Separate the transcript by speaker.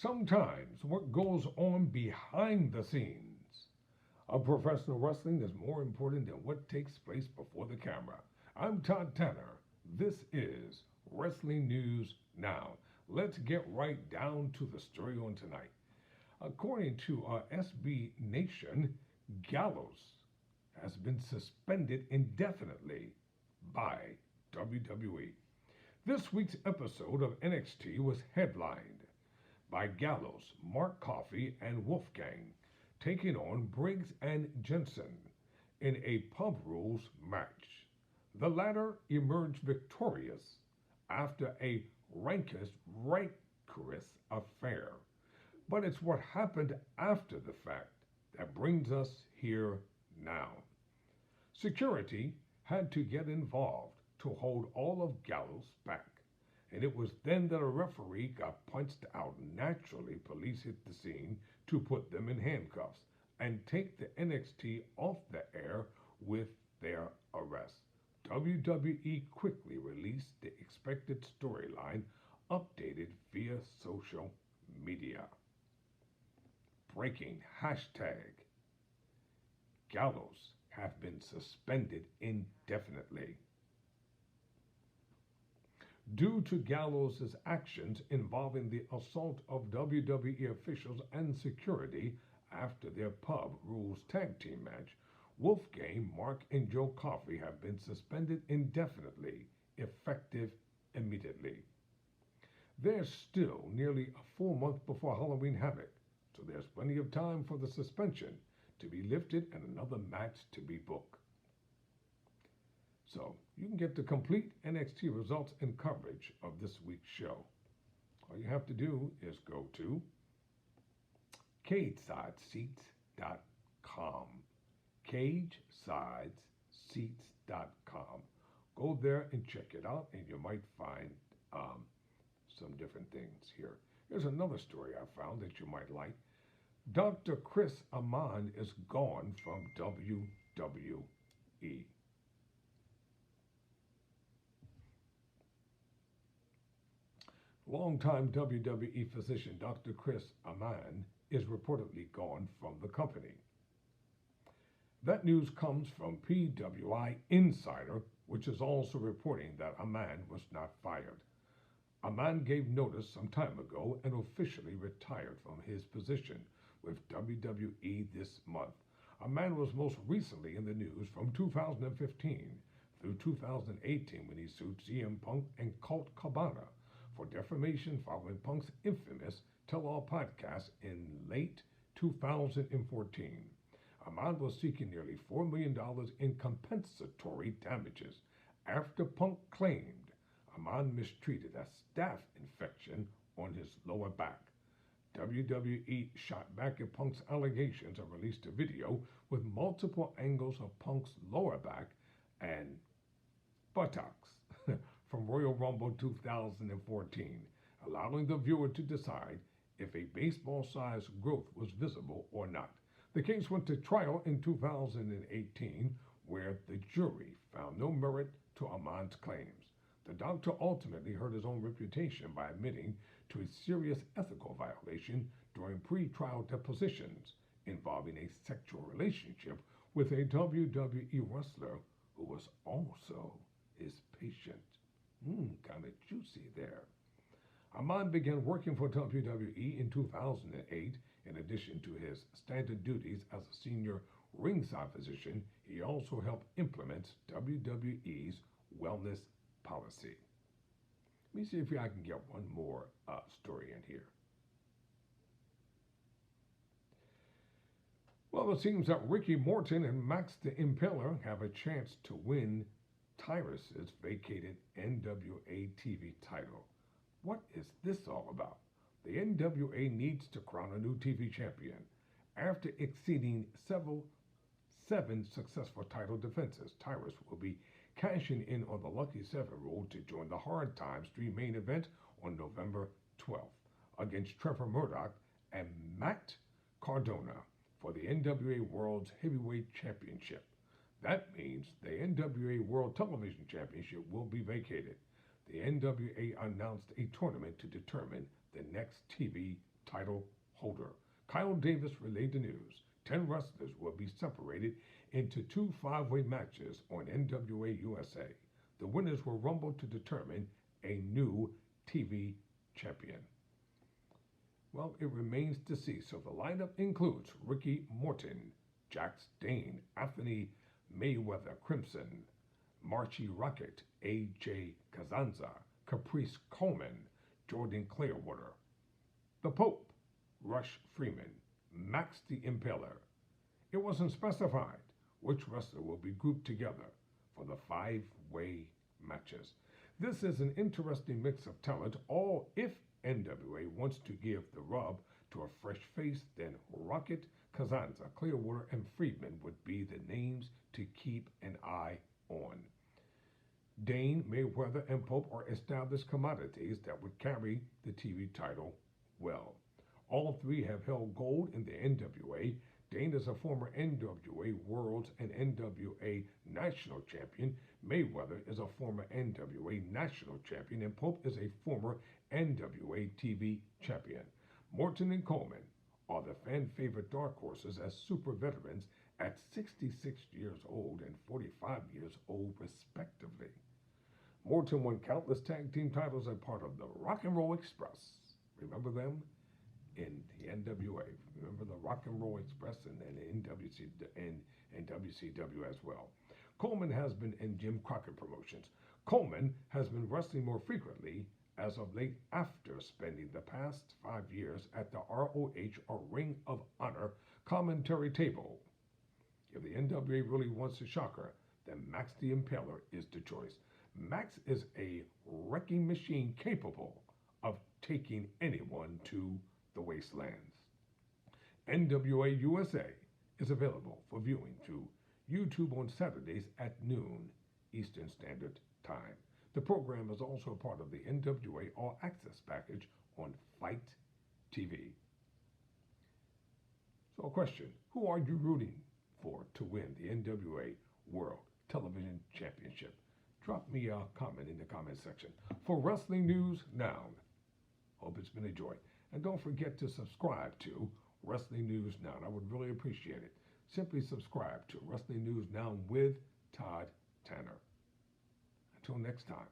Speaker 1: Sometimes what goes on behind the scenes of professional wrestling is more important than what takes place before the camera. I'm Todd Tanner. This is Wrestling News Now. Let's get right down to the story on tonight. According to SB Nation, Gallus has been suspended indefinitely by WWE. This week's episode of NXT was headlined by Gallus, Mark Coffey, and Wolfgang taking on Briggs and Jensen in a pub rules match. The latter emerged victorious after a rancorous affair. But it's what happened after the fact that brings us here now. Security had to get involved to hold all of Gallus back. And it was then that a referee got punched out. Naturally, police hit the scene to put them in handcuffs and take the NXT off the air with their arrest. WWE quickly released the expected storyline, updated via social media. Breaking hashtag Gallus have been suspended indefinitely. Due to Gallus' actions involving the assault of WWE officials and security after their pub rules tag team match, Wolfgang, Mark, and Joe Coffey have been suspended indefinitely, effective immediately. There's still nearly a full month before Halloween Havoc, so there's plenty of time for the suspension to be lifted and another match to be booked. So you can get the complete NXT results and coverage of this week's show. All you have to do is go to cagesidesseats.com. cagesidesseats.com. Go there and check it out, and you might find some different things here. Here's another story I found that you might like. Dr. Chris Amon is gone from WWE. Longtime WWE physician Dr. Chris Amon is reportedly gone from the company. That news comes from PWI Insider, which is also reporting that Amon was not fired. Amon gave notice some time ago and officially retired from his position with WWE this month. Amon was most recently in the news from 2015 through 2018 when he sued CM Punk and Colt Cabana for defamation following Punk's infamous tell-all podcast in late 2014. Amon was seeking nearly $4 million in compensatory damages after Punk claimed Amon mistreated a staph infection on his lower back. WWE shot back at Punk's allegations and released a video with multiple angles of Punk's lower back and buttocks from Royal Rumble 2014, allowing the viewer to decide if a baseball-sized growth was visible or not. The case went to trial in 2018, where the jury found no merit to Amon's claims. The doctor ultimately hurt his own reputation by admitting to a serious ethical violation during pre-trial depositions involving a sexual relationship with a WWE wrestler who was also his patient. Kind of juicy there. Amon began working for WWE in 2008. In addition to his standard duties as a senior ringside physician, he also helped implement WWE's wellness policy. Let me see if I can get one more story in here. Well, it seems that Ricky Morton and Max the Impaler have a chance to win Tyrus's vacated NWA TV title. What is this all about? The NWA needs to crown a new TV champion. After exceeding seven successful title defenses, Tyrus will be cashing in on the Lucky 7 rule to join the Hard Times 3 main event on November 12th against Trevor Murdoch and Matt Cardona for the NWA World's Heavyweight Championship. That means the NWA World Television Championship will be vacated. The NWA announced a tournament to determine the next TV title holder. Kyle Davis relayed the news. 10 wrestlers will be separated into two five-way matches on NWA USA. The winners will rumble to determine a new TV champion. Well, it remains to see. So the lineup includes Ricky Morton, Jax Dane, Anthony Mayweather Crimson, Marchi Rocket, AJ Kazanza, Caprice Coleman, Jordan Clearwater, the Pope, Rush Freeman, Max the Impaler. It wasn't specified which wrestler will be grouped together for the five-way matches. This is an interesting mix of talent, all if NWA wants to give the rub to a fresh face, then Rocket, Kazanza, Clearwater, and Freeman would be the names to keep an eye on. Dane, Mayweather, and Pope are established commodities that would carry the TV title well. All three have held gold in the NWA. Dane is a former NWA World and NWA National Champion. Mayweather is a former NWA National Champion, and Pope is a former NWA TV Champion. Morton and Coleman are the fan-favorite dark horses as super veterans at 66 years old and 45 years old, respectively. Morton won countless tag team titles as part of the Rock and Roll Express. Remember them? In the NWA. Remember the Rock and Roll Express and WCW as well. Coleman has been in Jim Crockett Promotions. Coleman has been wrestling more frequently as of late after spending the past 5 years at the ROH or Ring of Honor commentary table. If the NWA really wants a shocker, then Max the Impaler is the choice. Max is a wrecking machine capable of taking anyone to the wastelands. NWA USA is available for viewing through YouTube on Saturdays at noon Eastern Standard Time. The program is also part of the NWA All Access package on Fight TV. So a question, who are you rooting for to win the NWA World Television Championship? Drop me a comment in the comment section. For Wrestling News Now, hope it's been a joy. And don't forget to subscribe to Wrestling News Now. I would really appreciate it. Simply subscribe to Wrestling News Now with Todd Tanner. Until next time.